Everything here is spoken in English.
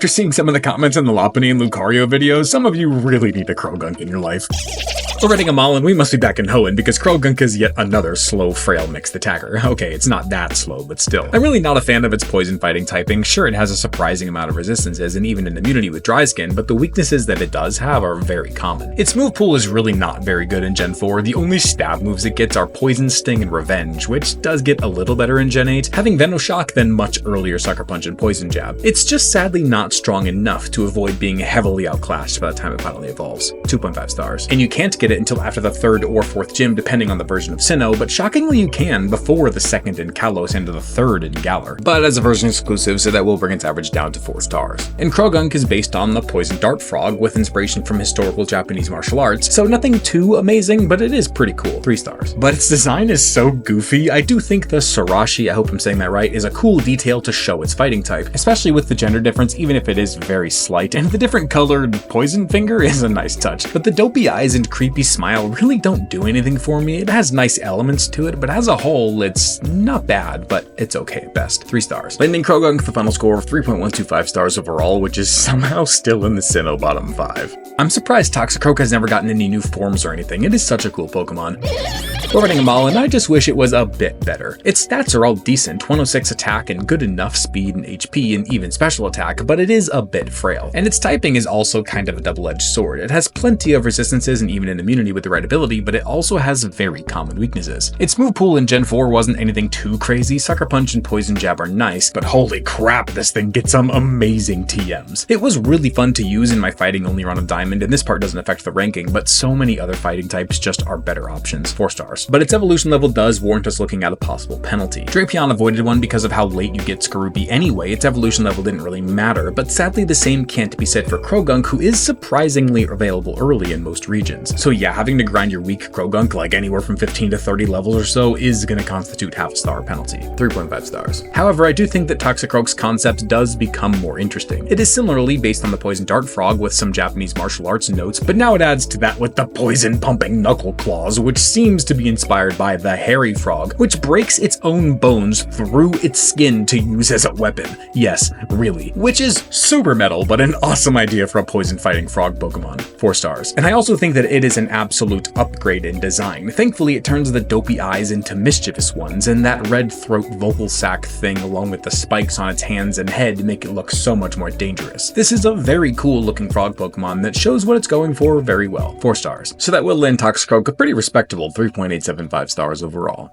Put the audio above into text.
After seeing some of the comments in the Lopunny and Lucario videos, some of you really need a CROAGUNK in your life. We're rating them all, and we must be back in Hoenn because CROAGUNK is yet another slow, frail mixed attacker. Okay, it's not that slow, but still. I'm really not a fan of its poison fighting typing. Sure, it has a surprising amount of resistances and even an immunity with dry skin, but the weaknesses that it does have are very common. Its move pool is really not very good in Gen 4. The only stab moves it gets are Poison, Sting, and Revenge, which does get a little better in Gen 8, having Venoshock than much earlier Sucker Punch and Poison Jab. It's just sadly not strong enough to avoid being heavily outclassed by the time it finally evolves. 2.5 stars. And you can't get it until after the 3rd or 4th gym depending on the version of Sinnoh, but shockingly you can before the 2nd in Kalos and the 3rd in Galar. But as a version exclusive, so that will bring its average down to 4 stars. And CROAGUNK is based on the Poison Dart Frog with inspiration from historical Japanese martial arts, so nothing too amazing, but it is pretty cool. 3 stars. But its design is so goofy. I do think the Sarashi, I hope I'm saying that right, is a cool detail to show its fighting type, especially with the gender difference, even if it is very slight, and the different colored poison finger is a nice touch. But the dopey eyes and creepy smile really don't do anything for me. It has nice elements to it, but as a whole, it's not bad, but it's okay at best. 3 stars. Landing CROAGUNK with a final score of 3.125 stars overall, which is somehow still in the Sinnoh bottom 5. I'm surprised toxicroak has never gotten any new forms or anything. It is such a cool Pokemon. We're rating them all, and I just wish it was a bit better. Its stats are all decent, 106 attack and good enough speed and HP and even special attack, but it is a bit frail. And its typing is also kind of a double-edged sword. It has plenty of resistances and even an immunity with the right ability, but it also has very common weaknesses. Its move pool in Gen 4 wasn't anything too crazy. Sucker Punch and Poison Jab are nice, but holy crap, this thing gets some amazing TMs. It was really fun to use in my fighting only run of Diamond, and this part doesn't affect the ranking, but so many other fighting types just are better options. 4 stars. But its evolution level does warrant us looking at a possible penalty. Drapion avoided one because of how late you get Skorupi anyway. Its evolution level didn't really matter, but sadly the same can't be said for CROAGUNK, who is surprisingly available early in most regions. So yeah, having to grind your weak CROAGUNK like anywhere from 15 to 30 levels or so is going to constitute half a star penalty. 3.5 stars. However, I do think that toxicroak's concept does become more interesting. It is similarly based on the Poison Dart Frog with some Japanese martial arts notes, but now it adds to that with the poison pumping knuckle claws, which seems to be inspired by the hairy frog, which breaks its own bones through its skin to use as a weapon. Yes, really. Which is super metal, but an awesome idea for a poison fighting frog Pokemon. 4 stars. And I also think that it is an absolute upgrade in design. Thankfully, it turns the dopey eyes into mischievous ones, and that red throat vocal sac thing along with the spikes on its hands and head make it look so much more dangerous. This is a very cool looking frog Pokemon that shows what it's going for very well. 4 stars. So that will land toxicroak a pretty respectable 3.875 stars overall.